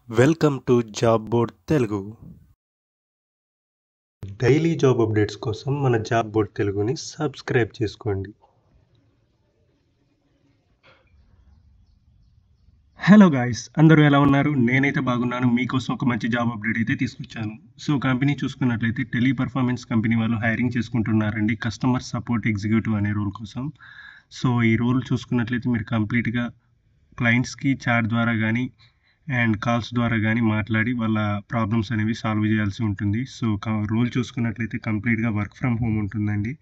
Welcome to job board Telugu. Daily job updates కోసం మన job board తెలుగుని సబ్స్క్రైబ్ చేసుకోండి. హలో గాయ్స్, అందరూ ఎలా ఉన్నారు? నేనైతే బాగున్నాను. మీకోసం ఒక మంచి జాబ్ అప్డేట్ అయితే తీసుకొచ్చాను. సో కంపెనీ చూసుకున్నట్లయితే టెలిపర్ఫార్మెన్స్ కంపెనీ వాళ్ళు హైరింగ్ చేసుకుంటున్నారండి కస్టమర్ సపోర్ట్ ఎగ్జిక్యూటివ్ అనే రోల్ కోసం. సో ఈ రోల్ చూసుకున్నట్లయితే మీరు కంప్లీట్గా క్లయింట్స్కి చాట్ ద్వారా కానీ అండ్ కాల్స్ ద్వారా కానీ మాట్లాడి వాళ్ళ ప్రాబ్లమ్స్ అనేవి సాల్వ్ చేయాల్సి ఉంటుంది. సో రోల్ చూసుకున్నట్లయితే కంప్లీట్గా వర్క్ ఫ్రమ్ హోమ్ ఉంటుందండి.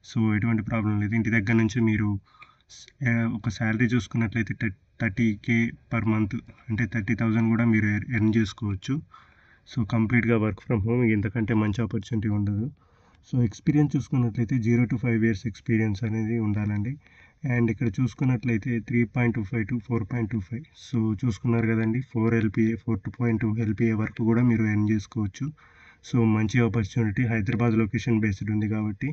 సో ఎటువంటి ప్రాబ్లం లేదు. ఇంటి దగ్గర నుంచి మీరు ఒక శాలరీ చూసుకున్నట్లయితే 30K పర్ మంత్, అంటే 30,000 కూడా మీరు ఎర్న్ చేసుకోవచ్చు. సో కంప్లీట్గా వర్క్ ఫ్రమ్ హోమ్, ఇంతకంటే మంచి ఆపర్చునిటీ ఉండదు. సో ఎక్స్పీరియన్స్ చూసుకున్నట్లయితే 0 to 5 years ఎక్స్పీరియన్స్ అనేది ఉండాలండి. అండ్ ఇక్కడ చూసుకున్నట్లయితే 3.25 to 4.25. సో చూసుకున్నారు కదండి, 4.2 LPA వరకు కూడా మీరు ఎర్న్ చేసుకోవచ్చు. సో మంచి ఆపర్చునిటీ. హైదరాబాద్ లొకేషన్ బేస్డ్ ఉంది కాబట్టి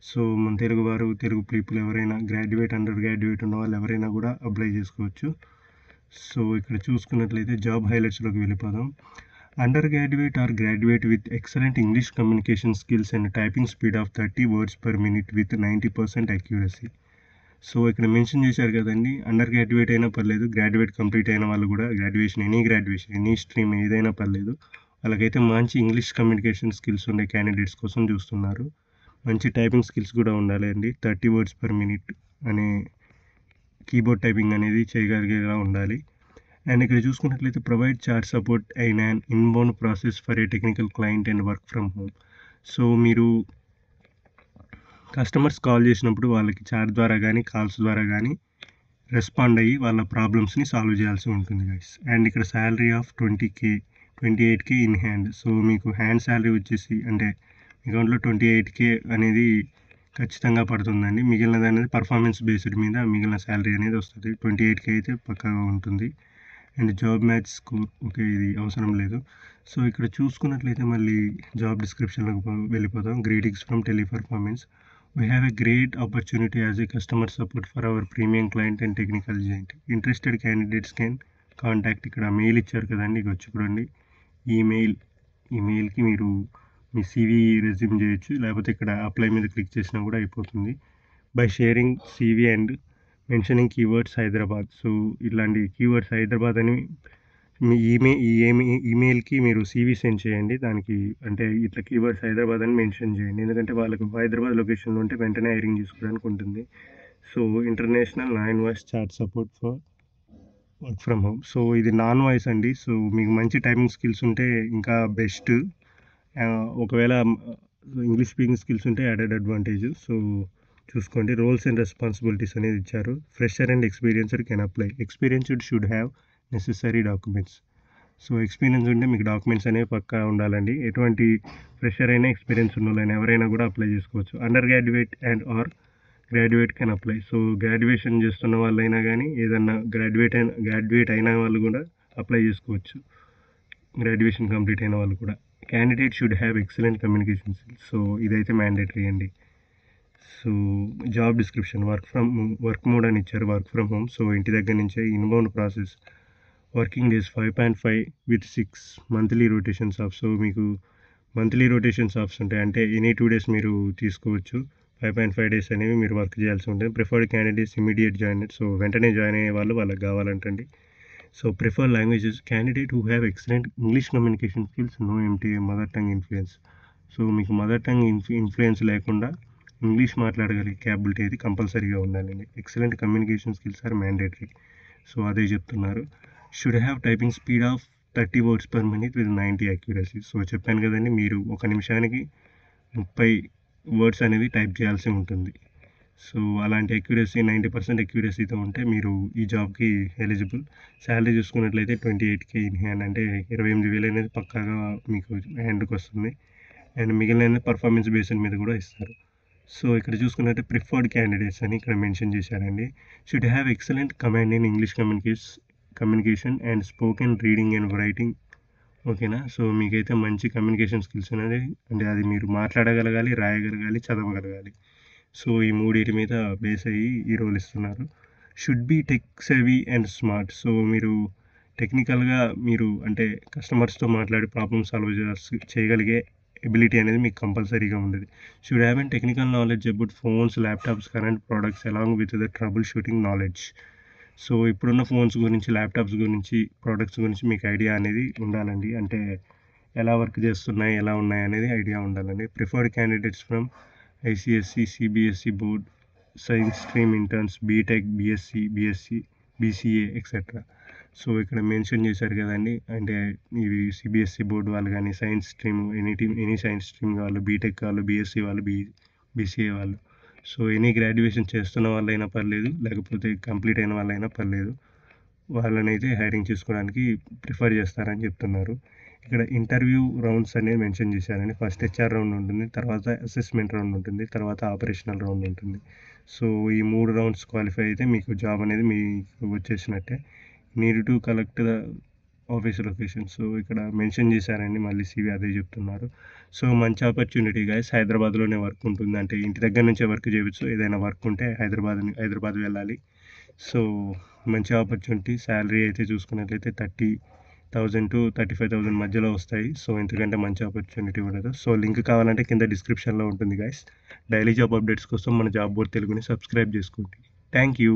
సో మన తెలుగు పీపుల్ ఎవరైనా గ్రాడ్యుయేట్, అండర్ గ్రాడ్యుయేట్ ఉన్న వాళ్ళు ఎవరైనా కూడా అప్లై చేసుకోవచ్చు. సో ఇక్కడ చూసుకున్నట్లయితే జాబ్ హైలైట్స్లోకి వెళ్ళిపోదాం. Under graduate or graduate with excellent English communication skills and typing speed of 30 words per minute with 90% accuracy. So ఇక్కడ మెన్షన్ చేశారు కదండి, అండర్ గ్రాడ్యుయేట్ అయినా పర్లేదు, గ్రాడ్యుయేట్ కంప్లీట్ అయిన వాళ్ళు కూడా, గ్రాడ్యుయేషన్ ఎనీ స్ట్రీమ్ ఏదైనా పర్లేదు, వాళ్ళకైతే మంచి ఇంగ్లీష్ కమ్యూనికేషన్ స్కిల్స్ ఉండే క్యాండిడేట్స్ కోసం చూస్తున్నారు. మంచి టైపింగ్ స్కిల్స్ కూడా ఉండాలి అండి. 30 words per minute అనే కీబోర్డ్ టైపింగ్ అనేది చేయగలిగేలా ఉండాలి. అండ్ ఇక్కడ చూసుకున్నట్లయితే ప్రొవైడ్ చాట్ సపోర్ట్ అయిన inbound process for a technical client and work from home. So మీరు కస్టమర్స్ కాల్ చేసినప్పుడు వాళ్ళకి చాట్ ద్వారా కానీ కాల్స్ ద్వారా కానీ రెస్పాండ్ అయ్యి వాళ్ళ ప్రాబ్లమ్స్ని సాల్వ్ చేయాల్సి ఉంటుంది గైస్. అండ్ ఇక్కడ salary of 28K in hand. So మీకు హ్యాండ్ శాలరీ వచ్చేసి, అంటే అకౌంట్లో 28K అనేది ఖచ్చితంగా పడుతుందండి. మిగిలినది అనేది పర్ఫార్మెన్స్ బేస్డ్ మీద మిగిలిన శాలరీ అనేది వస్తుంది. 28K అయితే పక్కాగా ఉంటుంది. And job match score, okay, ఇది అవసరం లేదు. సో ఇక్కడ చూసుకున్నట్లయితే మళ్ళీ జాబ్ డిస్క్రిప్షన్లోకి వెళ్ళిపోతాం. Greetings from Teleperformance. We have a great opportunity as a customer support for our premium client and technical giant. Interested candidates can contact. ఇక్కడ మెయిల్ ఇచ్చారు కదండి, ఇక వచ్చి చూడండి. ఈమెయిల్కి మీరు మీ CV రెజ్యూమ్ చేయొచ్చు, లేకపోతే ఇక్కడ అప్లై మీద క్లిక్ చేసినా కూడా అయిపోతుంది. By sharing CV and mentioning keywords Hyderabad. So ఇలాంటి కీవర్డ్స్ హైదరాబాద్ అని మీ ఈమెయిల్కి మీరు CV సెండ్ చేయండి. దానికి అంటే ఇట్లా కీవర్డ్స్ హైదరాబాద్ అని మెన్షన్ చేయండి, ఎందుకంటే వాళ్ళకు హైదరాబాద్ లొకేషన్లో ఉంటే వెంటనే హైరింగ్ చేసుకోవడానికి ఉంటుంది. So international non voice chat support for work from home. So ఇది నాన్ వాయిస్ అండి. సో మీకు మంచి టైపింగ్ స్కిల్స్ ఉంటే ఇంకా బెస్ట్. ఒకవేళ ఇంగ్లీష్ స్పీకింగ్ స్కిల్స్ ఉంటే యాడెడ్ అడ్వాంటేజ్. సో చూసుకోండి. రోల్స్ అండ్ రెస్పాన్సిబిలిటీస్ అనేది ఇచ్చారు. Fresher and experienced can apply. Experienced should have necessary documents. So experience ఉంటే మీకు డాక్యుమెంట్స్ అనేవి పక్కా ఉండాలండి. ఎటువంటి ఫ్రెషర్ అయినా, ఎక్స్పీరియన్స్ ఉన్న వాళ్ళైనా ఎవరైనా కూడా అప్లై చేసుకోవచ్చు. Under graduate and or graduate can apply. So graduation చేస్తున్న వాళ్ళైనా కానీ, ఏదన్నా గ్రాడ్యుయేట్ అయిన వాళ్ళు కూడా అప్లై చేసుకోవచ్చు, గ్రాడ్యుయేషన్ కంప్లీట్ అయిన వాళ్ళు కూడా. Candidate should have excellent communication skills. So ఇదైతే మ్యాండేటరీ అండి. So job description, work mode అని ఇచ్చారు, వర్క్ ఫ్రమ్ హోమ్. సో ఇంటి దగ్గర నుంచే. Inbound process, working days 5.5 with 6 monthly rotations of. So మీకు మంత్లీ రొటేషన్స్ ఆఫ్స్ ఉంటాయి, అంటే ఎనీ 2 days మీరు తీసుకోవచ్చు. 5.5 days అనేవి మీరు వర్క్ చేయాల్సి ఉంటుంది. Preferred candidates immediate join. So వెంటనే జాయిన్ అయ్యే వాళ్ళు వాళ్ళకి కావాలంటండి. So preferred languages, candidate who have excellent English communication skills, no MTA mother tongue influence. So మీకు మదర్ టంగ్ ఇన్ఫ్లుయెన్స్ లేకుండా ఇంగ్లీష్ మాట్లాడగలిగే క్యాపబిలిటీ అయితే కంపల్సరీగా ఉండాలండి. Excellent communication skills are mandatory. So అదే చెప్తున్నారు. Should have typing speed of 30 words per minute with 90 accuracy. So చెప్పాను కదండి, మీరు ఒక నిమిషానికి 30 words అనేది టైప్ చేయాల్సి ఉంటుంది. సో అలాంటి అక్యూరసీ, 90% అక్యూరసీతో ఉంటే మీరు ఈ జాబ్కి ఎలిజిబుల్. శాలరీ చూసుకున్నట్లయితే 28K ఇన్ హ్యాండ్, అంటే 28,000 అనేది పక్కాగా మీకు హ్యాండ్కి వస్తుంది. అండ్ మిగిలిన పర్ఫార్మెన్స్ బేస్డ్ మీద కూడా ఇస్తారు. సో ఇక్కడ చూసుకున్నట్టే ప్రిఫర్డ్ క్యాండిడేట్స్ అని ఇక్కడ మెన్షన్ చేశారండి. Should have excellent command in English communication and spoken, reading and writing. ఓకేనా. సో మీకైతే మంచి కమ్యూనికేషన్ స్కిల్స్ అనేది, అంటే అది మీరు మాట్లాడగలగాలి, రాయగలగాలి, చదవగలగాలి. సో ఈ మూడింటి మీద బేస్ అయ్యి ఈ రోల్ ఇస్తున్నారు. Should B tech navy and smart. So మీరు టెక్నికల్‌గా మీరు అంటే కస్టమర్స్‌తో మాట్లాడి ప్రాబ్లమ్ సాల్వ్ చేయగలిగే ఎబిలిటీ అనేది మీకు కంపల్సరీగా ఉండేది. Should have an technical knowledge about phones, laptops, current products along with the trouble shooting knowledge. So, ఇప్పుడున్న ఫోన్స్ గురించి, ల్యాప్‌టాప్స్ గురించి, ప్రొడక్ట్స్ గురించి మీకు ఐడియా అనేది ఉండాలండి. అంటే ఎలా వర్క్ చేస్తున్నాయి, ఎలా ఉన్నాయి అనేది ఐడియా ఉండాలండి. Preferred candidates from ICSC, CBSE board, science stream interns, BTech, BSc, BCA etcetera. So, ఇక్కడ మెన్షన్ చేశారు కదండీ! అంటే ఇవి సీబీఎస్‌ఈ బోర్డ్ వాళ్ళు గానీ, science stream any science stream వాళ్ళు, బీటెక్ వాళ్ళు, బీఎస్సీ వాళ్ళు, బీసీఏ వాళ్ళు. సో, ఎనీ గ్రాడ్యుయేషన్ చేస్తున్న వాళ్ళైనా పర్లేదు, లేకపోతే కంప్లీట్ అయిన వాళ్ళైనా పర్లేదు. వాళ్ళనైతే హైరింగ్ చేసుకోవడానికి ప్రిఫర్ చేస్తారని చెప్తున్నారు. ఇక్కడ ఇంటర్వ్యూ రౌండ్స్ అనేవి మెన్షన్ చేశారండి. ఫస్ట్ హెచ్ఆర్ రౌండ్ ఉంటుంది. తర్వాత అసెస్మెంట్ రౌండ్ ఉంటుంది. తర్వాత ఆపరేషనల్ రౌండ్ ఉంటుంది. సో, ఈ 3 రౌండ్స్ క్వాలిఫై అయితే మీకు జాబ్ అనేది మీకు వచ్చేసినట్టే. Need to collect the office location. So, ఇక్కడ మెన్షన్ చేశారండి. మళ్ళీ సీవీ అదే చెప్తున్నారు. సో, మంచి ఆపర్చునిటీ గైస్. హైదరాబాద్‌లోనే వర్క్ ఉంటుంది. అంటే ఇంటి దగ్గర నుంచే వర్క్ చేయవచ్చు. ఏదైనా వర్క్ ఉంటే హైదరాబాద్ వెళ్ళాలి. సో, మంచి ఆపర్చునిటీ. శాలరీ అయితే చూసుకున్నట్లయితే 30,000 టు 35,000 మధ్యలో వస్తాయి. సో, ఇంతకంటే మంచి ఆపర్చునిటీ ఉండదు. సో, లింక్ కావాలంటే కింద డిస్క్రిప్షన్‌లో ఉంటుంది గైస్. డైలీ జాబ్ అప్డేట్స్ కోసం మన జాబ్ బోర్డ్ తెలుగుని సబ్స్క్రైబ్ చేసుకోండి. Thank you.